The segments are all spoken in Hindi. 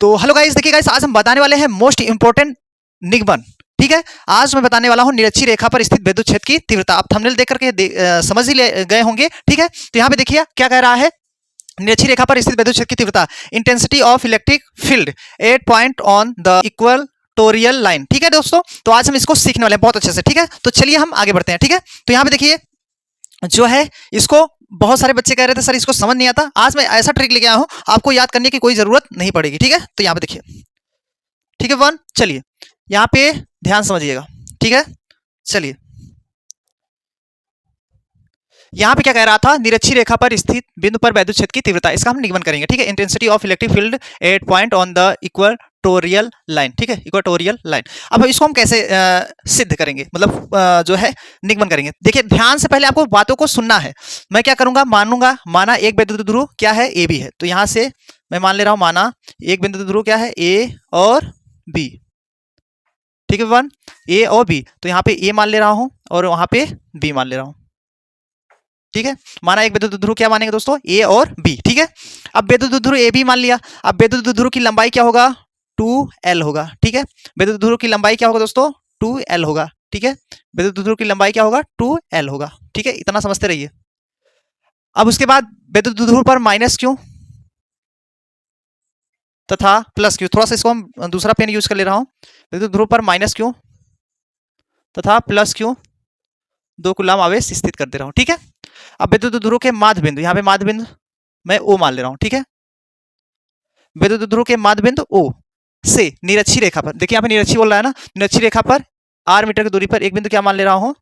तो हेलो गाइस, देखिए गाइस, आज हम बताने वाले हैं मोस्ट इंपोर्टेंट निगमन। ठीक है, आज मैं बताने वाला हूं निरक्षीय रेखा पर स्थित विद्युत क्षेत्र की तीव्रता। आप थंबनेल देख करके समझ ही गए होंगे। ठीक है, तो यहाँ पे देखिए क्या कह रहा है। निरक्षीय रेखा पर स्थित विद्युत क्षेत्र की तीव्रता, intensity of electric field 8 point on the equatorial line. ठीक है दोस्तों, तो आज हम इसको सीखने वाले हैं बहुत अच्छे से। ठीक है, तो चलिए हम आगे बढ़ते हैं। ठीक है, तो यहाँ पे देखिए जो है इसको बहुत सारे बच्चे कह रहे थे सर इसको समझ नहीं आता। आज मैं ऐसा ट्रिक लेके आया हूं, आपको याद करने की कोई जरूरत नहीं पड़ेगी। ठीक है, तो यहाँ पे देखिए, ठीक है वन, चलिए यहाँ पे ध्यान समझिएगा। ठीक है, चलिए यहाँ पे क्या कह रहा था, निरक्षीय रेखा पर स्थित बिंदु पर वैद्युत क्षेत्र की तीव्रता, इसका हम निगमन करेंगे। ठीक है, intensity of electric field 8 point on the equatorial line. ठीक है, इक्वेटोरियल लाइन। अब इसको हम कैसे सिद्ध करेंगे, मतलब जो है निगमन करेंगे। देखिए ध्यान से पहले आपको बातों को सुनना है। मैं क्या करूंगा, मानूंगा, माना एक विद्युत ध्रुव क्या है, ए बी है। तो यहां से मैं मान ले रहा हूं, माना एक विद्युत ध्रुव क्या है, ए और बी। ठीक है वन, ए और बी, तो यहाँ पे ए मान ले रहा हूं और वहां पे बी मान ले रहा हूं। ठीक है, माना एक विद्युत ध्रुव क्या मानेंगे दोस्तों, ए और बी। ठीक है, अब विद्युत ध्रुव ए बी मान लिया। अब विद्युत ध्रुव की लंबाई क्या होगा, 2l होगा। ठीक है, विद्युत ध्रुव की लंबाई क्या होगा दोस्तों, 2l होगा। ठीक है, विद्युत ध्रुव की लंबाई क्या होगा, 2l होगा। ठीक है, इतना समझते रहिए। अब उसके बाद विद्युत ध्रुव पर माइनस क्यों तथा प्लस क्यों, थोड़ा सा इसको हम दूसरा पेन यूज कर ले रहा हूं। विद्युत ध्रुव पर माइनस क्यों तथा प्लस क्यों, 2 कूलम आवेश स्थित कर दे रहा हूं। ठीक है, अब विद्युत ध्रुव के माध्य बिंदु, यहाँ पे माध्य बिंदु मैं ओ मान ले रहा हूं। ठीक है, विद्युत ध्रुव के माध्य बिंदु ओ से निरक्षीय रेखा पर, देखिए यहाँ पे निरक्षीय बोल रहा है ना, निरक्षीय रेखा पर r मीटर की दूरी पर एक बिंदु क्या मान ले रहा हूं,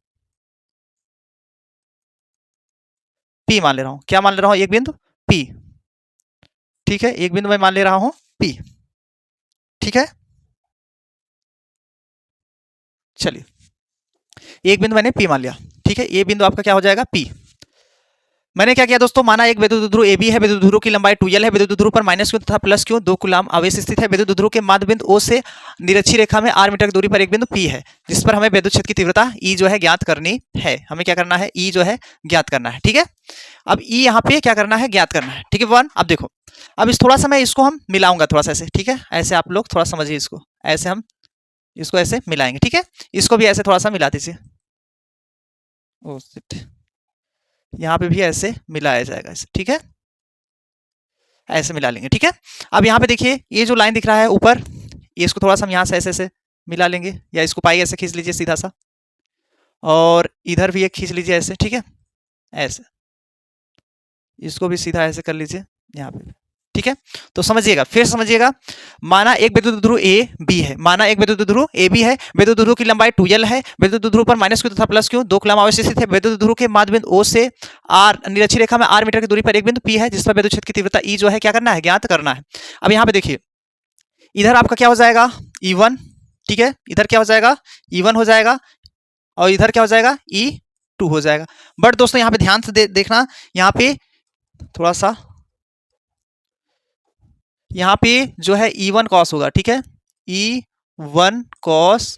P मान ले रहा हूं। क्या मान ले रहा हूं, एक बिंदु P। ठीक है, एक बिंदु मैं मान ले रहा हूं P। ठीक है, चलिए एक बिंदु मैंने P मान लिया। ठीक है, ये बिंदु आपका क्या हो जाएगा, P। मैंने क्या किया दोस्तों, माना एक विद्युत ध्रुव AB है, विद्युत ध्रुव की लंबाई 2l है, विद्युत ध्रुव पर माइनस क्यों तथा प्लस क्यों, 2 कूलम आवेश स्थित है। विद्युत ध्रुव के माध्य बिंदु O से निरक्षीय रेखा में r मीटर की दूरी पर एक बिंदु P है, जिस पर हमें विद्युत क्षेत्र की तीव्रता E जो है ज्ञात करनी है। हमें क्या करना है, E जो है ज्ञात करना है। ठीक है, अब E यहाँ पे क्या करना है, ज्ञात करना है। ठीक है वन, अब देखो, अब इस थोड़ा सा मैं इसको हम मिलाऊंगा थोड़ा सा ऐसे। ठीक है, ऐसे आप लोग थोड़ा समझिए इसको, ऐसे हम इसको ऐसे मिलाएंगे। ठीक है, इसको भी ऐसे थोड़ा सा मिला दीजिए। ओ शिट, यहाँ पे भी ऐसे मिलाया जाएगा ऐसे। ठीक है, ऐसे मिला लेंगे। ठीक है, अब यहाँ पे देखिए ये जो लाइन दिख रहा है ऊपर, ये इसको थोड़ा सा हम यहाँ से ऐसे ऐसे मिला लेंगे, या इसको पाई ऐसे खींच लीजिए सीधा सा, और इधर भी एक खींच लीजिए ऐसे। ठीक है, ऐसे इसको भी सीधा ऐसे कर लीजिए यहाँ पे। ठीक है, तो समझिएगा, फिर समझिएगा। माना एक विद्युत ध्रुव ए बी है, माना एक विद्युत ध्रुव ए बी है, विद्युत ध्रुव की लंबाई 2l है, विद्युत ध्रुव पर माइनस क्यों तथा प्लस क्यों, 2 कूलम आवेश स्थित है। विद्युत ध्रुव के माध्य बिंदु O से r निरक्षीय रेखा में r मीटर की दूरी पर एक बिंदु P है, जिस पर विद्युत क्षेत्र की तीव्रता E जो है क्या करना है, ज्ञात करना है। अब यहाँ पे देखिए, इधर आपका क्या हो जाएगा, E1। ठीक है, इधर क्या हो जाएगा, E1 हो जाएगा, और इधर क्या हो जाएगा, E2 हो जाएगा। बट दोस्तों यहाँ पे ध्यान से देखना, यहाँ पे थोड़ा सा, यहाँ पे जो है E1 कॉस होगा। ठीक है, E1 कॉस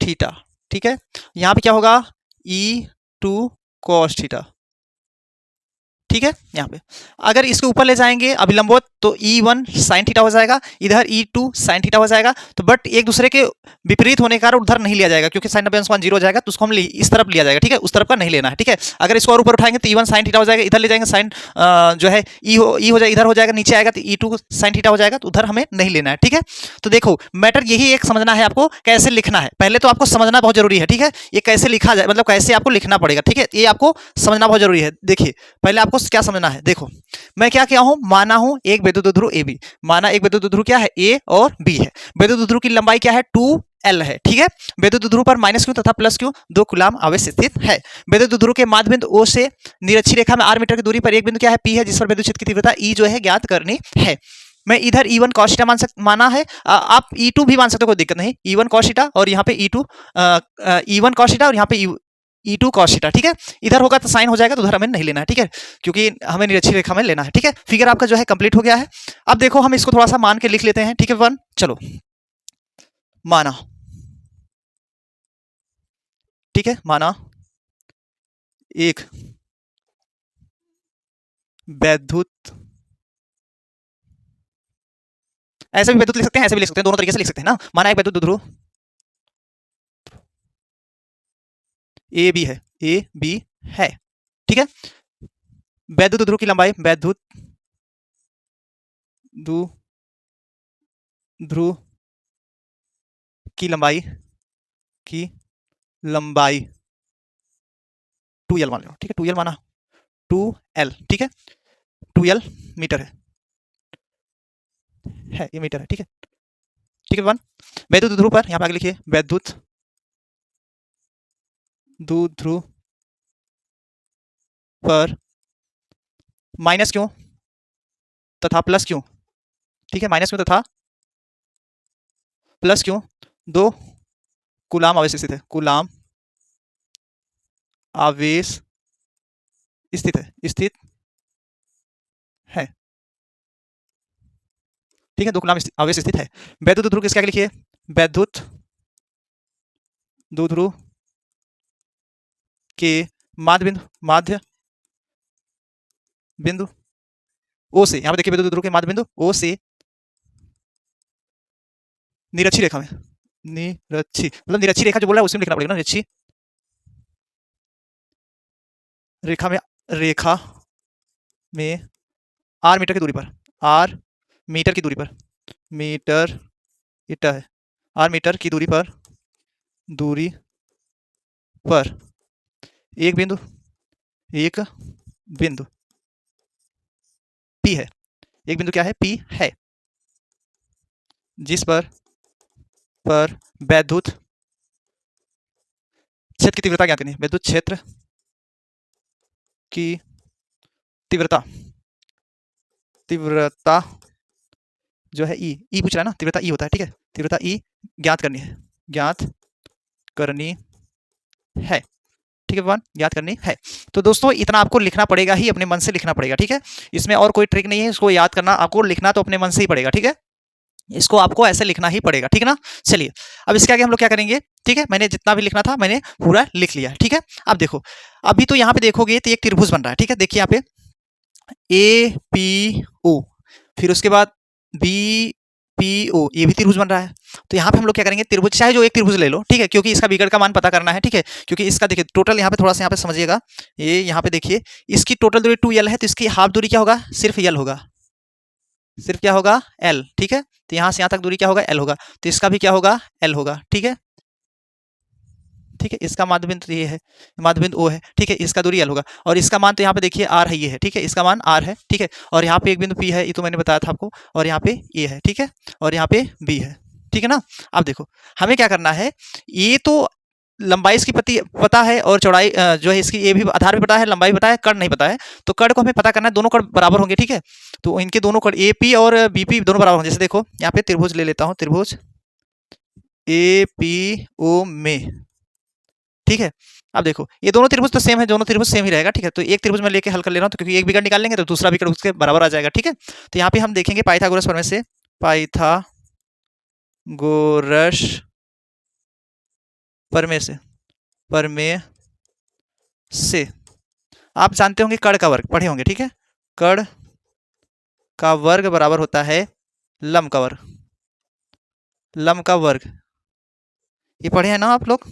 थीटा। ठीक है, यहाँ पे क्या होगा, E2 कॉस थीटा। ठीक है, यहाँ पे अगर इसके ऊपर ले जाएंगे अभिलंबोत तो E1 साइन थीटा हो जाएगा, इधर E2 साइन थीटा हो जाएगा। तो बट एक दूसरे के विपरीत होने के कारण उधर नहीं लिया जाएगा, क्योंकि साइन 90 हो जाएगा, तो उसको हम इस तरफ लिया जाएगा। ठीक है, उस तरफ का नहीं लेना है। ठीक है, अगर इसको और ऊपर उठाएंगे तो E1 साइन थीटा हो जाएगा, इधर ले जाएंगे साइन जो है ई हो जाएगा, इधर हो जाएगा, नीचे आएगा तो E2 साइन थीटा हो जाएगा, तो उधर हमें नहीं लेना है। ठीक है, तो देखो मैटर यही एक समझना है आपको, कैसे लिखना है। पहले तो आपको समझना बहुत जरूरी है। ठीक है, ये कैसे लिखा जाए, मतलब कैसे आपको लिखना पड़ेगा। ठीक है, ये आपको समझना बहुत जरूरी है। देखिए पहले आपको क्या समझना है, देखो मैं क्या किया हूं, माना हूं एक विद्युत ध्रुव ए बी, माना एक विद्युत ध्रुव क्या है, ए और बी है, विद्युत ध्रुव की लंबाई क्या है, 2l है। ठीक है, विद्युत ध्रुव पर माइनस क्यों तथा प्लस क्यों, 2 कूलम आवेश स्थित है। विद्युत ध्रुव के माध्य बिंदु O से निरक्षीय रेखा में r मीटर की दूरी पर एक बिंदु क्या है, P है, जिस पर विद्युत क्षेत्र की तीव्रता E जो है ज्ञात करनी है। मैं इधर E1 cos थीटा माना है, आप E2 भी मान सकते हो, कोई दिक्कत नहीं। E1 cos थीटा और यहाँ पे E2 E1 cos थीटा और यहाँ पे E2 cos थीटा। ठीक है, इधर होगा तो साइन हो जाएगा, तो उधर हमें नहीं लेना है। ठीक है, क्योंकि हमें निरक्षीय रेखा में लेना है। ठीक है, फिगर आपका जो है कंप्लीट हो गया है। अब देखो हम इसको थोड़ा सा मान के लिख लेते हैं। ठीक है वन, चलो माना, ठीक है, माना एक वैद्युत ऐसे भी वैद्युत लिख सकते हैं, ऐसे भी लिख सकते हैं, दोनों तरीके से लिख सकते हैं ना। माना एक वैद्युत द्विध्रुव ए बी है, ए बी है, ठीक है। वैद्युत द्विध्रुव की लंबाई, वैद्युत द्विध्रुव की लंबाई, की लंबाई 2l मान लो, ठीक है। 2l माना, 2l, ठीक है। 2l मीटर है, ये मीटर है, ठीक है, ठीक है वन। वैद्युत ध्रुव पर, यहाँ पे आगे लिखिए वैद्युत ध्रुव पर माइनस क्यों तथा प्लस क्यों, ठीक है, माइनस क्यों तथा प्लस क्यों, 2 कूलाम आवेश स्थित है, कूलाम आवेश स्थित है, स्थित है, ठीक है, 2 कूलाम आवेश स्थित है। वैद्युत ध्रुव किसके आगे लिखिए, वैद्युत ध्रुव के माध्य बिंदु ओ से, यहाँ पे देखिए वैद्युत ध्रुव के माध्य बिंदु ओ से निरक्षी रेखा में, निरक्षी मतलब निरक्षी रेखा जो बोल रहा है उसी में लिखना पड़ेगा ना, निरक्षी रेखा में, रेखा में आर मीटर की दूरी पर, आर मीटर की दूरी पर, मीटर इटा है, आर मीटर की दूरी पर, दूरी पर एक बिंदु, एक बिंदु पी है, एक बिंदु क्या है, पी है, जिस पर वैद्युत क्षेत्र की तीव्रता ज्ञात करनी है, वैद्युत क्षेत्र की तीव्रता, तीव्रता जो है ई पूछ रहा है ना, तीव्रता ई होता है, ठीक है, तीव्रता ई ज्ञात करनी है, ज्ञात करनी है, ठीक है वन, ज्ञात करनी है। तो दोस्तों इतना आपको लिखना पड़ेगा ही, अपने मन से लिखना पड़ेगा, ठीक है, इसमें और कोई ट्रिक नहीं है, इसको याद करना, आपको लिखना तो अपने मन से ही पड़ेगा, ठीक है, इसको आपको ऐसे लिखना ही पड़ेगा, ठीक है ना। चलिए अब इसके आगे हम लोग क्या करेंगे, ठीक है, मैंने जितना भी लिखना था मैंने पूरा लिख लिया, ठीक है। अब देखो, अभी तो यहाँ पे देखोगे तो एक त्रिभुज बन रहा है, ठीक है, देखिए यहाँ पे ए पी ओ, फिर उसके बाद बी पी ओ, ये भी त्रिभुज बन रहा है। तो यहाँ पे हम लोग क्या करेंगे, त्रिभुज चाहे जो एक त्रिभुज ले लो, ठीक है, क्योंकि इसका विकर्ण का मान पता करना है, ठीक है, क्योंकि इसका देखिए टोटल यहाँ पे थोड़ा सा यहाँ पे समझिएगा, ये यहाँ पे देखिए इसकी टोटल दूरी 2l है, तो इसकी हाफ दूरी क्या होगा, सिर्फ l होगा, सिर्फ क्या होगा, l, ठीक है। तो यहाँ से यहाँ तक दूरी क्या होगा, l होगा, तो इसका भी क्या होगा, l होगा, ठीक है, ठीक है, इसका माध्य बिंदु ये है, माध्य बिंदु ओ है, ठीक है, इसका दूरी l होगा, और इसका मान तो यहाँ पे देखिए r है, ये है, ठीक है, इसका मान r है, ठीक है, और यहाँ पे एक बिंदु p है, ये तो मैंने बताया था आपको, और यहाँ पे a है, ठीक है, और यहाँ पे b है, ठीक है ना। अब देखो हमें क्या करना है, ये तो लंबाई इसकी पता है, और चौड़ाई जो है इसकी ये भी आधार भी पता है, लंबाई पता है, कर्ण नहीं पता है, तो कर्ण को हमें पता करना है, दोनों कर्ण बराबर होंगे, ठीक है, तो इनके दोनों कर्ण ए पी और बी पी दोनों बराबर होंगे। जैसे देखो यहाँ पे त्रिभुज ले लेता हूँ, त्रिभुज ए पी ओ में, ठीक है। अब देखो ये दोनों त्रिभुज तो सेम है, दोनों त्रिभुज सेम ही रहेगा, ठीक है, तो एक त्रिभुज में लेके हल कर ले रहा हूँ, तो क्योंकि एक विकर्ण निकाल लेंगे तो दूसरा विकर्ण उसके बराबर आ जाएगा, ठीक है। तो यहाँ पे हम देखेंगे पाइथागोरस प्रमेय से, पाइथागोरस प्रमेय से आप जानते होंगे कर्ण का वर्ग पढ़े होंगे, ठीक है, कर्ण का वर्ग बराबर होता है लंब का वर्ग, लंब का वर्ग, ये पढ़े हैं ना आप लोग,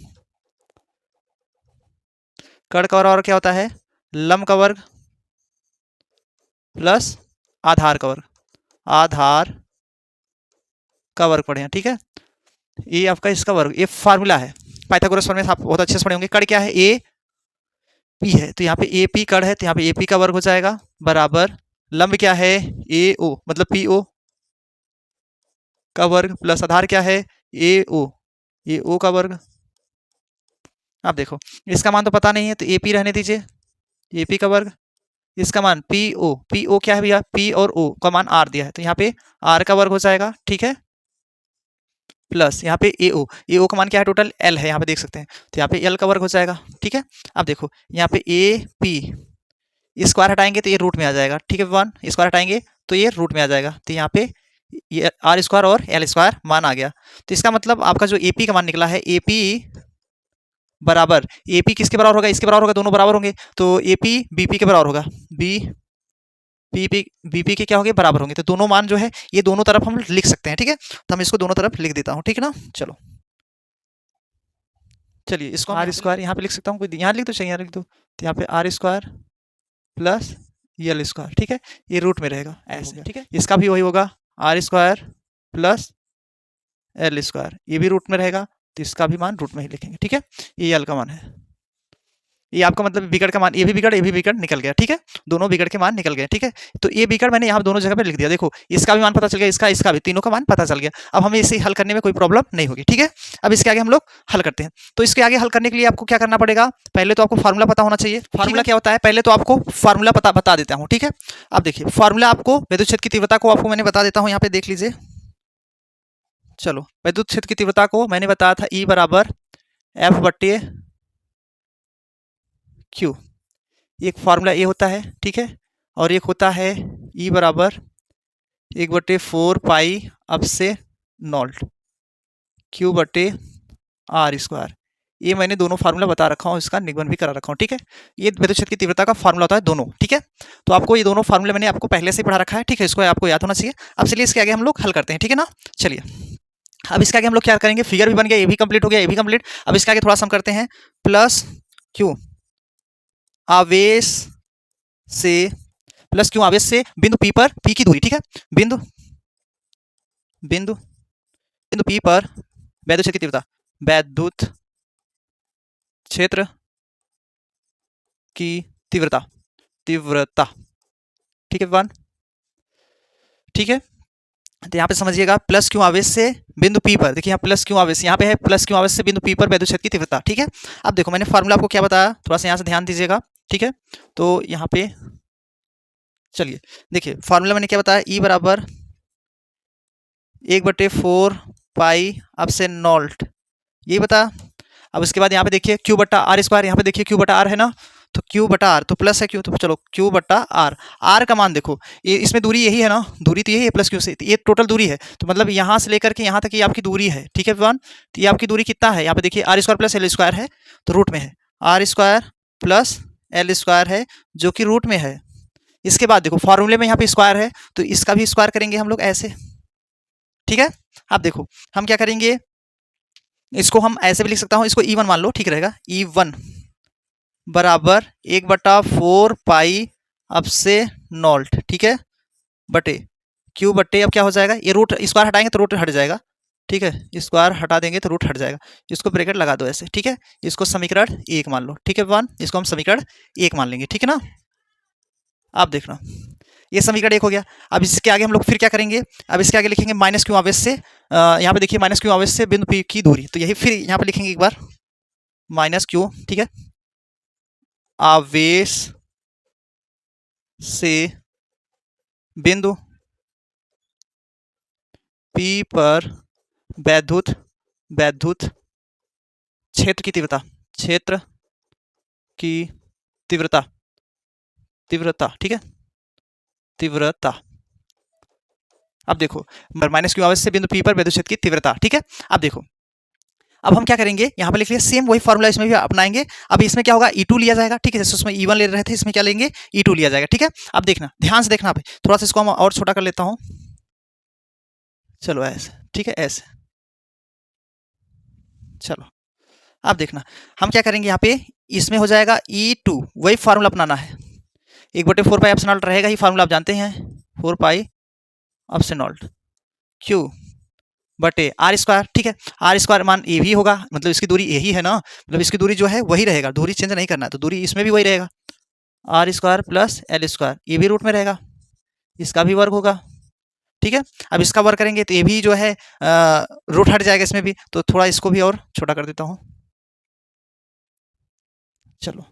कर्ण का वर्ग क्या होता है, लंब का वर्ग प्लस आधार का वर्ग, आधार का वर्ग पढ़े हैं, ठीक है, ये आपका इसका वर्ग, ये फार्मूला है पाइथागोरस प्रमेय, आप बहुत अच्छे से पढ़े होंगे। कर्ण क्या है, ए पी है, तो यहाँ पे ए पी कर्ण है, तो यहाँ पे ए पी का वर्ग हो जाएगा बराबर लंब क्या है, ए ओ मतलब पी ओ का वर्ग प्लस आधार क्या है, ए ओ का वर्ग। अब देखो इसका मान तो पता नहीं है, तो ए पी रहने दीजिए, ए पी का वर्ग, इसका मान पी ओ क्या है भैया, पी और ओ का मान आर दिया है, तो यहाँ पे आर का वर्ग हो जाएगा, ठीक है, प्लस यहाँ पे ए ओ का मान क्या है, टोटल एल है, यहाँ पे देख सकते हैं, तो यहाँ पे एल का वर्ग हो जाएगा, ठीक है। अब देखो यहाँ पे ए पी स्क्वायर हटाएंगे तो ये रूट में आ जाएगा, ठीक है, वन स्क्वायर हटाएंगे तो ये रूट में आ जाएगा, तो यहाँ पे ये आर स्क्वायर और एल स्क्वायर मान आ गया। तो इसका मतलब आपका जो ए पी का मान निकला है, ए पी बराबर, ए पी किसके बराबर होगा, इसके बराबर होगा, दोनों बराबर होंगे, तो ए पी बी पी के बराबर होगा, बी बीपी के क्या होंगे, बराबर होंगे। तो दोनों मान जो है ये दोनों तरफ हम लिख सकते हैं, ठीक है। तो हम इसको दोनों तरफ लिख देता हूँ, ठीक है ना। चलो चलिए इसको आर स्क्वायर यहाँ पे लिख सकता हूँ, कोई यहाँ लिख दो, चाहिए यहाँ लिख दो। तो यहाँ पे R square plus L square, ठीक है, ये रूट में रहेगा ऐसे, ठीक है। इसका भी वही होगा, R square plus L square, ये भी रूट में रहेगा, तो इसका भी मान रूट में ही लिखेंगे, ठीक है। ये यल का मान है, ये आपका मतलब बिगड़ का मान, ये भी बिगड़ निकल गया, ठीक है। दोनों बिगड़ के मान निकल गए, ठीक है। तो ये बिगड़ मैंने यहाँ दोनों जगह पे लिख दिया, देखो इसका भी मान पता चल गया, इसका भी, तीनों का मान पता चल गया। अब हमें इसे हल करने में कोई प्रॉब्लम नहीं होगी, ठीक है। अब इसके आगे हम लोग हल करते हैं। तो इसके आगे हल करने के लिए आपको क्या करना पड़ेगा, पहले तो आपको फार्मूला पता होना चाहिए। फार्मूला क्या होता है, पहले तो आपको फार्मूला बता देता हूँ, ठीक है। अब देखिए फार्मूला आपको विद्युत क्षेत्र की तीव्रता को आपको मैंने बता देता हूँ, यहाँ पे देख लीजिए। चलो विद्युत क्षेत्र की तीव्रता को मैंने बताया था E बराबर F/Q, एक फार्मूला ये होता है, ठीक है। और एक होता है E बराबर 1/4 पाई अब से नॉल्ट Q/R²। ये मैंने दोनों फार्मूला बता रखा हूँ, इसका निगमन भी करा रखा हूँ, ठीक है। ये विद्युत क्षेत्र की तीव्रता का फार्मूला होता है दोनों, ठीक है। तो आपको ये दोनों फार्मूले मैंने आपको पहले से पढ़ा रखा है, ठीक है, इसको आपको याद होना चाहिए। अब चलिए इसके आगे हम लोग हल करते हैं, ठीक है ना। चलिए अब इसके आगे हम लोग क्या करेंगे, फिगर भी बन गया, ये भी कंप्लीट हो गया, ये भी कंप्लीट। अब इसके आगे थोड़ा सा हम करते हैं, प्लस क्यू आवेश से, प्लस क्यू आवेश से बिंदु पी पर, पी की दूरी, ठीक है, बिंदु बिंदु बिंदु पी पर वैद्युत क्षेत्र की तीव्रता, वैद्युत क्षेत्र की तीव्रता, ठीक है वन, ठीक है। तो यहाँ पे समझिएगा प्लस क्यू आवेश से बिंदु पी पर, देखिए यहाँ प्लस क्यू आवेश, यहाँ पे है प्लस क्यू आवेश से बिंदु पी पर वैद्युत क्षेत्र की तीव्रता, ठीक है। अब देखो मैंने फार्मूला आपको क्या बताया, थोड़ा सा यहाँ से ध्यान दीजिएगा, ठीक है। तो यहाँ पे चलिए देखिए फार्मूला मैंने क्या बताया, E बराबर 1/4 पाई अब से नॉल्ट, ये बता। अब उसके बाद यहाँ पे देखिए Q/R², यहाँ पे देखिए Q/R है ना, तो Q/R तो प्लस है Q, तो चलो Q/R, R का मान देखो, ये इसमें दूरी यही है ना, दूरी तो यही है प्लस Q से, ये टोटल दूरी है, तो मतलब यहाँ से लेकर के यहाँ तक ये आपकी दूरी है, ठीक है वन। तो ये आपकी दूरी कितना है, यहाँ पे देखिए R² प्लस L² है, तो रूट में है, R² प्लस L² है जो कि रूट में है। इसके बाद देखो फॉर्मूले में यहाँ पे स्क्वायर है, तो इसका भी स्क्वायर करेंगे हम लोग ऐसे, ठीक है। अब देखो हम क्या करेंगे, इसको हम ऐसे भी लिख सकता हूँ, इसको E1 मान लो, ठीक रहेगा। E1 बराबर 1/4 पाई अब से नॉल्ट, ठीक है, बटे Q बटे, अब क्या हो जाएगा, ये रूट स्क्वायर हटाएंगे तो रूट हट जाएगा, ठीक है, स्क्वायर हटा देंगे तो रूट हट जाएगा, इसको ब्रैकेट लगा दो ऐसे, ठीक है। इसको समीकरण 1 मान लो, ठीक है वन, इसको हम समीकरण 1 मान लेंगे, ठीक है ना। आप देखना ये समीकरण 1 हो गया। अब इसके आगे हम लोग फिर क्या करेंगे, अब इसके आगे लिखेंगे माइनस क्यू आवेश से, यहाँ पे देखिए माइनस क्यू आवेश से बिंदु पी की दूरी, तो यही फिर यहाँ पे लिखेंगे एक बार माइनस क्यू, ठीक है, आवेश से बिंदु पी पर वैद्युत क्षेत्र की तीव्रता, ठीक है, तीव्रता। अब देखो माइनस क्यू आवेश से बिंदु पी पर वैद्युत क्षेत्र की तीव्रता, ठीक है। अब देखो अब हम क्या करेंगे, यहाँ पे लिख लिया सेम वही फॉर्मूला इसमें भी अपनाएंगे। अब इसमें क्या होगा, E2 लिया जाएगा, ठीक है, जैसे उसमें E1 ले रहे थे, इसमें क्या लेंगे, E2 लिया जाएगा, ठीक है। अब देखना ध्यान से देखना, थोड़ा सा इसको हम और छोटा कर लेता हूँ, चलो ऐसे, ठीक है, ऐसे, चलो अब देखना हम क्या करेंगे, यहाँ पे इसमें हो जाएगा E2, वही फार्मूला अपनाना है, 1/4 पाई एप्सिलॉन नॉट रहेगा ही फार्मूला, आप जानते हैं 4 पाई एप्सिलॉन नॉट Q बटे R², ठीक है। R² मान ये भी होगा, मतलब इसकी दूरी यही है ना, मतलब इसकी दूरी जो है वही रहेगा, दूरी चेंज नहीं करना है, तो दूरी इसमें भी वही रहेगा, R² प्लस L², ये भी रूट में रहेगा, इसका भी वर्ग होगा, ठीक है। अब इसका वर्ग करेंगे तो ये भी जो है रूट हट जाएगा इसमें भी, तो थोड़ा इसको भी और छोटा कर देता हूँ, चलो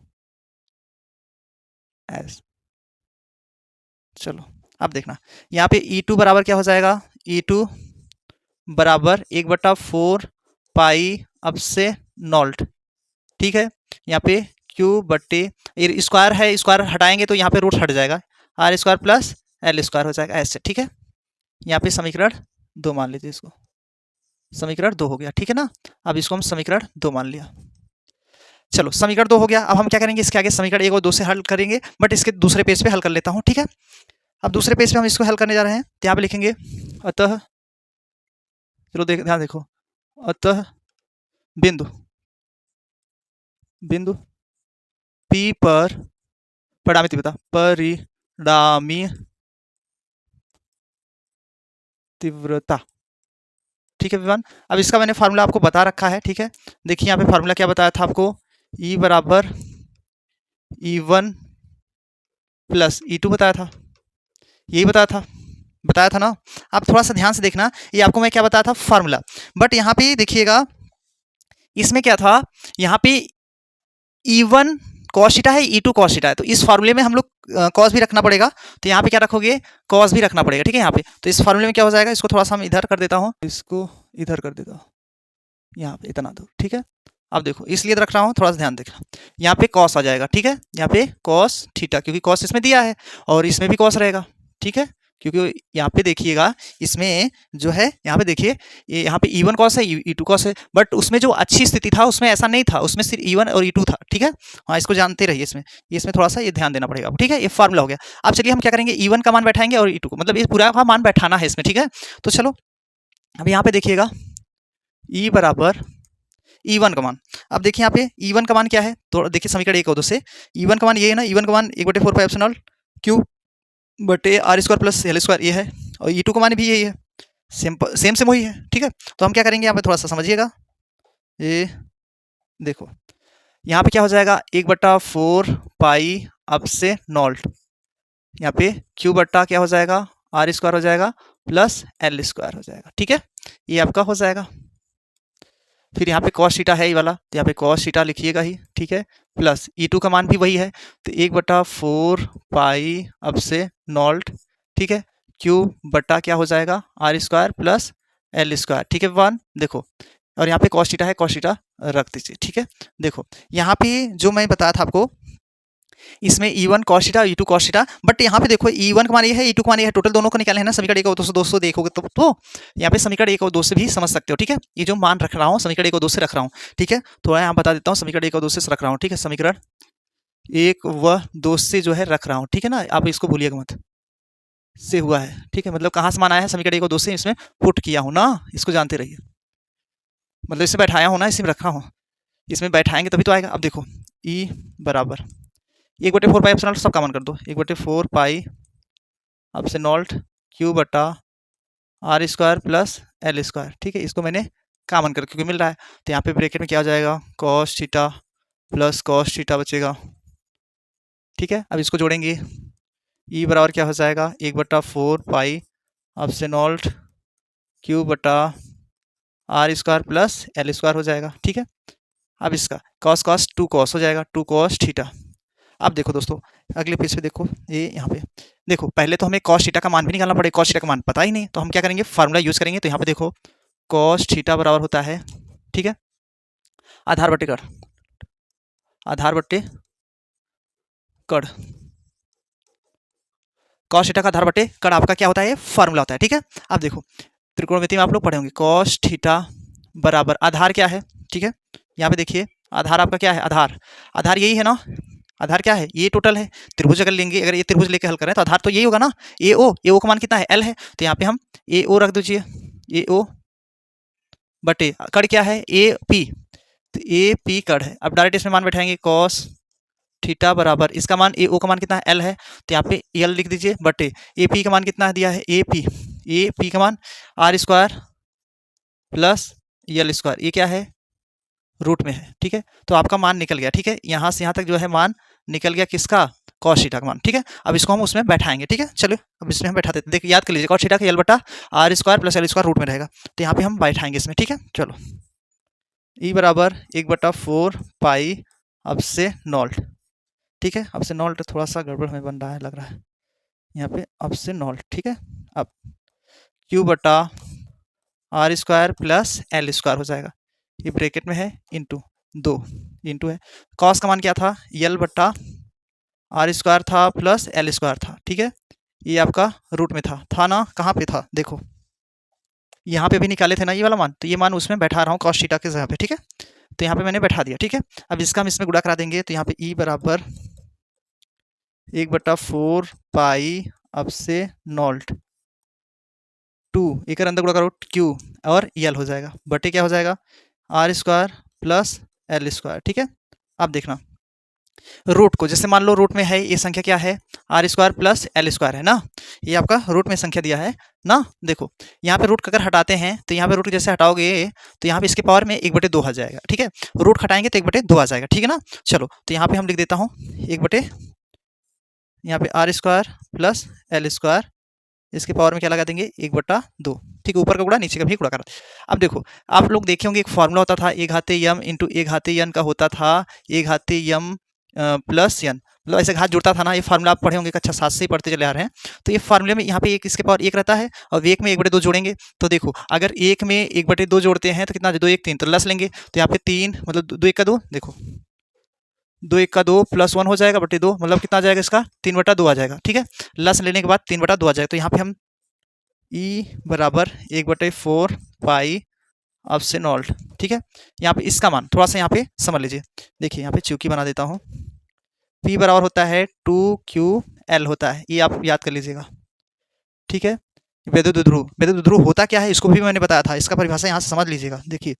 ऐसे, चलो अब देखना यहाँ पे E2 बराबर क्या हो जाएगा, E2 बराबर 1/4 पाई अब से नॉल्ट, ठीक है। यहाँ पे Q बटे स्क्वायर है, स्क्वायर हटाएंगे तो यहाँ पे रूट हट जाएगा, R² प्लस L² हो जाएगा ऐसे, ठीक है। यहाँ पे समीकरण 2 मान लीजिए, इसको समीकरण 2 हो गया, ठीक है ना। अब इसको हम समीकरण 2 मान लिया, चलो समीकरण 2 हो गया। अब हम क्या करेंगे, इसके आगे समीकरण 1 और 2 से हल करेंगे, बट इसके दूसरे पेज पे हल कर लेता हूँ, ठीक है। अब दूसरे पेज पे हम इसको हल करने जा रहे हैं, तो यहाँ पे लिखेंगे अतः, चलो ध्यान देखो, अतः बिंदु बिंदु P पर परिणामी तीव्रता, परिणामी तीव्रता, ठीक है विमान। अब इसका मैंने फार्मूला आपको बता रखा है, ठीक है। देखिए यहाँ पे फार्मूला क्या बताया था आपको, E बराबर E1 प्लस E2 बताया था, यही बताया था ना। आप थोड़ा सा ध्यान से देखना, ये आपको मैं क्या बताया था, फार्मूला। बट यहाँ पे देखिएगा, इसमें क्या था, यहाँ पे E1 cos थीटा है, E2 cos थीटा है, तो इस फार्मूले में हम लोग cos भी रखना पड़ेगा, तो यहाँ पे क्या रखोगे, cos भी रखना पड़ेगा, ठीक है। यहाँ पे तो इस फार्मूले में क्या हो जाएगा, इसको थोड़ा सा हम इधर कर देता हूँ, इसको इधर कर देता हूँ, यहाँ पे इतना दूर, ठीक है। अब देखो इसलिए रख रहा हूँ, थोड़ा सा ध्यान देखना, यहाँ पे cos आ जाएगा, ठीक है, यहाँ पे cos थीटा, क्योंकि cos इसमें दिया है और इसमें भी cos रहेगा, ठीक है। क्योंकि यहाँ पे देखिएगा, इसमें जो है, यहाँ पे देखिए, ये यहाँ पे E1 cos है, E2 cos है, बट उसमें जो अच्छी स्थिति था उसमें ऐसा नहीं था, उसमें सिर्फ E1 और E2 था, ठीक है। हाँ, इसको जानते रहिए, इसमें थोड़ा सा ये ध्यान देना पड़ेगा, ठीक है। ये फार्मूला हो गया। अब चलिए हम क्या करेंगे, E1 का मान बैठाएंगे और E2 को, मतलब ये पूरा का मान बैठाना है इसमें, ठीक है। तो चलो अब यहाँ पे देखिएगा, E बराबर E1 का मान, अब देखिए यहाँ पे E1 का मान क्या है, तो देखिए समीकरण 1 और 2 से E1 का मान ये है ना, E1 का मान 1/4 पाई एप्सिलॉन क्यू बटे R square plus L square ये है, और E2 का मान भी यही है, सेम वही है, ठीक है। तो हम क्या करेंगे, यहाँ पे थोड़ा सा समझिएगा, ये देखो यहाँ पे क्या हो जाएगा, 1/4 पाई अब से नॉल्ट, यहाँ पे क्यू बट्टा क्या हो जाएगा, आर स्क्वायर हो जाएगा प्लस एल स्क्वायर हो जाएगा, ठीक है। ये आपका हो जाएगा। फिर यहाँ पे cos थीटा है ये वाला, तो यहाँ पे cos थीटा लिखिएगा ही, ठीक है, प्लस E2 का मान भी वही है, तो 1/4 पाई अब से नॉल्ट, ठीक है, क्यू बट्टा क्या हो जाएगा, R square plus L square, ठीक है वन। देखो, और यहाँ पे cos थीटा है, cos थीटा रख दीजिए, ठीक है। देखो यहाँ पे जो मैं बताया था आपको, इसमें E1 cos theta, E2 cos theta, but यहाँ पे देखो E1 का मान ये है, E2 का मान ये है, टोटल दोनों को निकाले है ना, समीकरण 1 और 2 से, दोस्तों देखोगे तो यहाँ पे समीकरण 1 और 2 से भी समझ सकते हो, ठीक है। ये जो मान रख रहा हूँ समीकरण 1 और 2 से रख रहा हूँ, ठीक है। थोड़ा यहाँ बता देता हूँ, समीकरण 1 और 2 से रख रहा हूँ, ठीक है, समीकरण 1 व 2 से जो है रख रहा हूँ, ठीक है ना, आप इसको भूलिएगा मत, से हुआ है, ठीक है, मतलब कहाँ से मान आया है, समीकरण 1 और 2 से इसमें पुट किया हूँ ना, इसको जानते रहिए, मतलब इसमें बैठाया हूँ ना, इसमें रखा हूँ, इसमें बैठाएंगे तभी तो आएगा। अब देखो E बराबर 1/4 पाई एप्सिलॉन सब कॉमन कर दो, 1/4 पाई अब से नॉल्ट क्यू बटा R square plus L square, ठीक है। इसको मैंने कॉमन कर, क्योंकि मिल रहा है, तो यहाँ पे ब्रैकेट में क्या हो जाएगा, cos theta plus cos theta बचेगा, ठीक है। अब इसको जोड़ेंगे, E बराबर क्या हो जाएगा, 1/4 पाई अब से नॉल्ट क्यू बटा R square plus L square हो जाएगा, ठीक है। अब इसका cos 2 cos हो जाएगा, 2 cos थीटा। अब देखो दोस्तों, अगले पेज पे देखो, ये यहाँ पे देखो, पहले तो हमें cos थीटा का मान भी निकालना पड़ेगा, cos थीटा का मान पता ही नहीं, तो हम क्या करेंगे, फार्मूला यूज करेंगे। तो यहाँ पे देखो cos थीटा बराबर होता है, ठीक है, आधार बटे कड़, आधार बटे कड़, cos थीटा का आधार बटे कड़ आपका क्या होता है, फार्मूला होता है, ठीक है। अब देखो त्रिकोणमिति में आप लोग पढ़े होंगे, cos थीटा बराबर आधार क्या है, ठीक है। यहाँ पे देखिए आधार आपका क्या है, आधार यही है ना, आधार क्या है, ये टोटल है, त्रिभुज अगर लेंगे, अगर ये त्रिभुज लेके हल करें तो आधार तो यही होगा ना, ए ओ का मान कितना है, एल है, तो यहाँ पे हम ए ओ रख दीजिए, ए ओ बटे कड़ क्या है, ए पी, तो ए पी कड़ है। अब डायरेक्ट इसमें मान बैठाएंगे, कॉस थीटा बराबर इसका मान ए ओ का मान कितना है, एल है, तो यहाँ पे एल लिख दीजिए, बटे ए पी का मान कितना दिया है, ए पी का मान R square plus L square, ये क्या है, रूट में है, ठीक है। तो आपका मान निकल गया, ठीक है, यहाँ से यहाँ तक जो है मान निकल गया, किसका, cos थीटा का मान, ठीक है। अब इसको हम उसमें बैठाएंगे, ठीक है। चलो अब इसमें हम बैठा देते हैं, देखिए याद कर लीजिए, cos थीटा का एल बटा R square plus L square root में रहेगा, तो यहाँ पे हम बैठाएंगे इसमें, ठीक है। चलो E बराबर 1/4 पाई अब से नॉल्ट, ठीक है, अब से नॉल्ट थोड़ा सा गड़बड़ में बन रहा है, लग रहा है यहाँ पे, अब से नॉल्ट, ठीक है। अब क्यू बटा R square plus L square हो जाएगा, ये ब्रैकेट में है, इंटू 2 इंटू है, कॉस का मान क्या था, एल बट्टा आर स्क्वायर था प्लस एल स्क्वायर था, ठीक है। ये आपका रूट में था ना, कहाँ पे था, देखो यहाँ पे भी निकाले थे ना ये वाला मान, तो ये मान उसमें बैठा रहा हूँ cos थीटा के जगह पे, ठीक है। तो यहाँ पे मैंने बैठा दिया, ठीक है। अब इसका हम इसमें गुणा करा देंगे, तो यहाँ पे E बराबर 1/4 पाई अब से नॉल्ट टू एक अंदर गुणा करो क्यू और यल हो जाएगा बटे क्या हो जाएगा R square plus L square. ठीक है, अब देखना रूट को, जैसे मान लो रूट में है ये संख्या क्या है R square plus L square है ना, ये आपका रूट में संख्या दिया है ना। देखो यहाँ पे रूट अगर हटाते हैं तो यहाँ पे रूट जैसे हटाओगे तो यहाँ पे इसके पावर में 1/2 आ जाएगा। ठीक है, रूट हटाएंगे तो 1/2 आ जाएगा। ठीक है ना, चलो तो यहाँ पे हम लिख देता हूँ 1 यहाँ पे R square plus L square, इसके पावर में क्या लगा देंगे 1/2। ठीक है, ऊपर का गुणा नीचे का भी गुणा करा। अब देखो आप लोग देखे होंगे एक फॉर्मूला होता था ए घाते यम इंटू ए घाते यन का होता था ए घाते यम प्लस यन, मतलब ऐसे घात जुड़ता था ना। ये फार्मूला आप पढ़े होंगे कक्षा 7 से ही पढ़ते चले आ रहे हैं। तो ये फार्मूले में यहाँ पे एक इसके पावर 1 रहता है और एक में 1/2 जोड़ेंगे तो देखो अगर एक में 1/2 जोड़ते हैं तो कितना 2 1 3 तो लस लेंगे तो यहाँ पे 3 मतलब 2 1 का 2, देखो 2 1 का 2 प्लस 1 हो जाएगा बटे 2 मतलब कितना आ जाएगा इसका 3/2 आ जाएगा। ठीक है, लस लेने के बाद 3/2 आ जाएगा तो यहाँ पे हम ई बराबर 1/4 पाई अब से नॉल्ट। ठीक है, यहाँ पे इसका मान थोड़ा सा यहाँ पे समझ लीजिए। देखिए यहाँ पे चूकी बना देता हूँ, P बराबर होता है 2QL होता है, ये आप याद कर लीजिएगा। ठीक है, विद्युत ध्रुव, विद्युत ध्रुव होता क्या है इसको भी मैंने बताया था, इसका परिभाषा यहाँ से समझ लीजिएगा। देखिए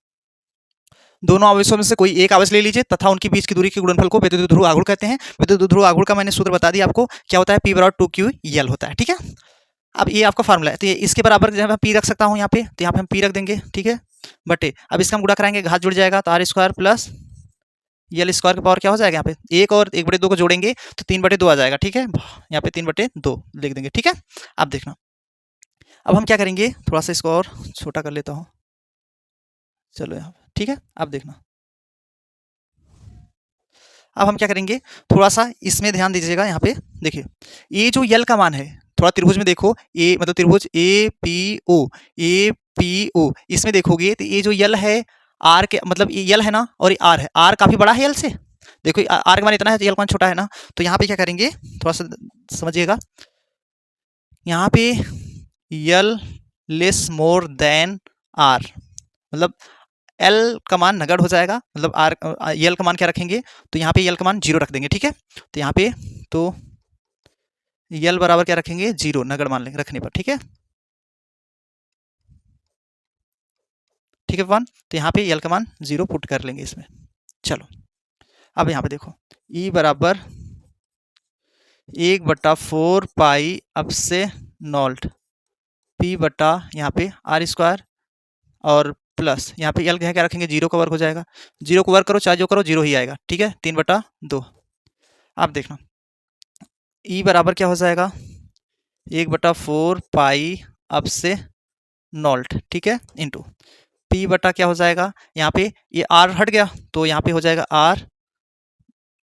दोनों आवेशों में से कोई एक आवेश ले लीजिए तथा उनके बीच की दूरी के गुणनफल को विद्युत ध्रुव आघूर्ण कहते हैं। विद्युत ध्रुव आघूर्ण का मैंने सूत्र बता दिया आपको, क्या होता है P बराबर 2QL होता है। ठीक है, अब ये आपका फार्मूला है तो ये इसके बराबर जब मैं पी रख सकता हूँ यहाँ पे तो यहाँ पे हम पी रख देंगे। ठीक है, बटे अब इसका हम गुणा कराएंगे घात जुड़ जाएगा तो R square plus L square का पावर क्या हो जाएगा यहाँ पे एक और 1/2 को जोड़ेंगे तो 3/2 आ जाएगा। ठीक है, यहाँ पे 3/2 लिख देंगे। ठीक है, अब देखना अब हम क्या करेंगे थोड़ा सा इसको और छोटा कर लेता हूँ, चलो यहाँ पे। ठीक है, अब देखना अब हम क्या करेंगे थोड़ा सा इसमें ध्यान दीजिएगा। यहाँ पे देखिए ये जो यल का मान है थोड़ा त्रिभुज में देखो, ए मतलब त्रिभुज ए पी ओ इसमें देखोगे तो ये जो यल है आर के मतलब ये यल है ना और ये आर है, आर काफी बड़ा है यल से। देखो आर का मान इतना है तो यल का मान छोटा है ना, तो यहाँ पे क्या करेंगे थोड़ा सा समझिएगा। यहाँ पे यल लेस मोर देन आर मतलब एल का मान नगण्य हो जाएगा, मतलब आर यल का मान क्या रखेंगे तो यहाँ पे यल का मान 0 रख देंगे। ठीक है, तो यहाँ पे तो यल बराबर क्या रखेंगे 0 नगण्य मान लेंगे रखने पर। ठीक है, ठीक है वन, तो यहाँ पे यल का मान 0 पुट कर लेंगे इसमें। चलो अब यहाँ पे देखो ई बराबर 1/4 पाई अब से नॉल्ट पी बटा यहाँ पे आर स्क्वायर और प्लस यहाँ पे यल क्या रखेंगे 0 का वर्ग हो जाएगा, 0 को वर्ग करो चाहे जो करो 0 ही आएगा। ठीक है, 3/2। अब देखना ई बराबर क्या हो जाएगा 1/4 पाई अब से नॉल्ट। ठीक है, इंटू पी बटा क्या हो जाएगा यहाँ पे ये आर हट गया तो यहाँ पे हो जाएगा आर,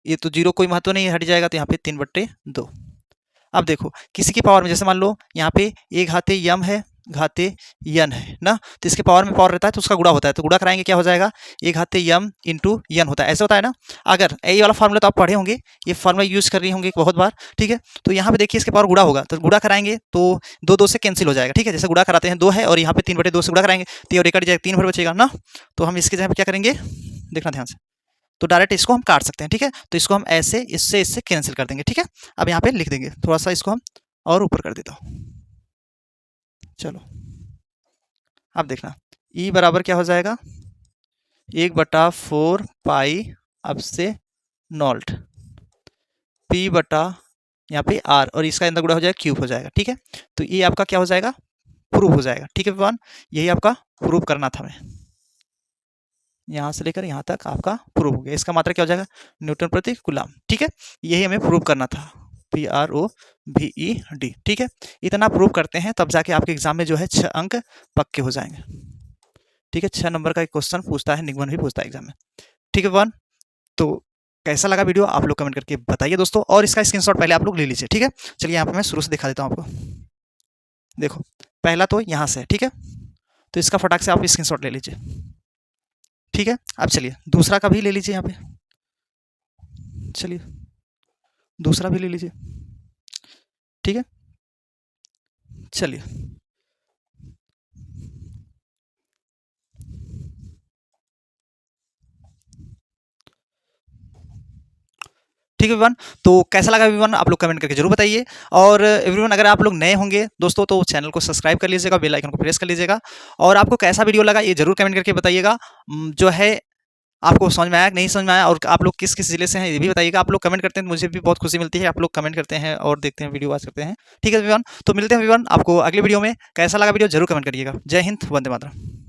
ये तो 0 कोई महत्व नहीं है हट जाएगा तो यहाँ पे 3/2। अब देखो किसी की पावर में जैसे मान लो यहाँ पे ए घाते यम है घाते यन है ना, तो इसके पावर में पावर रहता है तो उसका गुणा होता है तो गुणा कराएंगे क्या हो जाएगा ए घाते यम इंटू यन होता है, ऐसा होता है ना। अगर ये वाला फार्मूला तो आप पढ़े होंगे, ये फार्मूला यूज कर रही होंगे बहुत बार। ठीक है, तो यहाँ पे देखिए इसके पावर गुणा होगा तो गुणा कराएंगे तो 2 से कैंसिल हो जाएगा। ठीक है, जैसे गुणा कराते हैं 2 है और यहाँ पे 3/2 से गुणा कराएंगे तो ये कट जाएगा 3 भर बचेगा ना, तो हम इसके जगह पे क्या करेंगे देखना ध्यान से, तो डायरेक्ट इसको हम काट सकते हैं। ठीक है, तो इसको हम ऐसे इससे कैंसिल कर देंगे। ठीक है, अब यहाँ पे लिख देंगे थोड़ा सा इसको हम और ऊपर कर देता हूँ। चलो अब देखना ई बराबर क्या हो जाएगा 1/4 पाई अब से नॉल्ट पी बटा यहाँ पे आर और इसका अंदर गुणा हो जाएगा क्यूब हो जाएगा। ठीक है, तो ये आपका क्या हो जाएगा प्रूव हो जाएगा। ठीक है वन, यही आपका प्रूव करना था, मैं यहाँ से लेकर यहाँ तक आपका प्रूव हो गया। इसका मात्रा क्या हो जाएगा न्यूटन प्रति कूलम। ठीक है, यही हमें प्रूव करना था PROVED। ठीक है, इतना प्रूव करते हैं तब जाके आपके एग्जाम में जो है 6 अंक पक्के हो जाएंगे। ठीक है, 6 नंबर का एक क्वेश्चन पूछता है, निगमन भी पूछता है एग्जाम में। ठीक है वन, तो कैसा लगा वीडियो आप लोग कमेंट करके बताइए दोस्तों, और इसका स्क्रीनशॉट पहले आप लोग ले लीजिए। ठीक है, चलिए यहाँ पे मैं शुरू से दिखा देता हूँ आपको। देखो पहला तो यहाँ से है। ठीक है, तो इसका फटाक से आप स्क्रीनशॉट ले लीजिए। ठीक है, अब चलिए दूसरा का भी ले लीजिए यहाँ पे, चलिए दूसरा भी ले लीजिए। ठीक है, चलिए ठीक है एवरीवन, तो कैसा लगा एवरीवन आप लोग कमेंट करके जरूर बताइए। और एवरीवन अगर आप लोग नए होंगे दोस्तों तो चैनल को सब्सक्राइब कर लीजिएगा, बेल आइकन को प्रेस कर लीजिएगा, और आपको कैसा वीडियो लगा ये जरूर कमेंट करके बताइएगा। जो है आपको समझ में आया कि नहीं समझ में आया, और आप लोग किस किस जिले से हैं ये भी बताइएगा। आप लोग कमेंट करते हैं तो मुझे भी बहुत खुशी मिलती है, आप लोग कमेंट करते हैं और देखते हैं, वीडियो वॉच करते हैं। ठीक है एवरीवन, तो मिलते हैं एवरीवन आपको अगले वीडियो में। कैसा लगा वीडियो जरूर कमेंट करिएगा। जय हिंद, वंदे मातरम।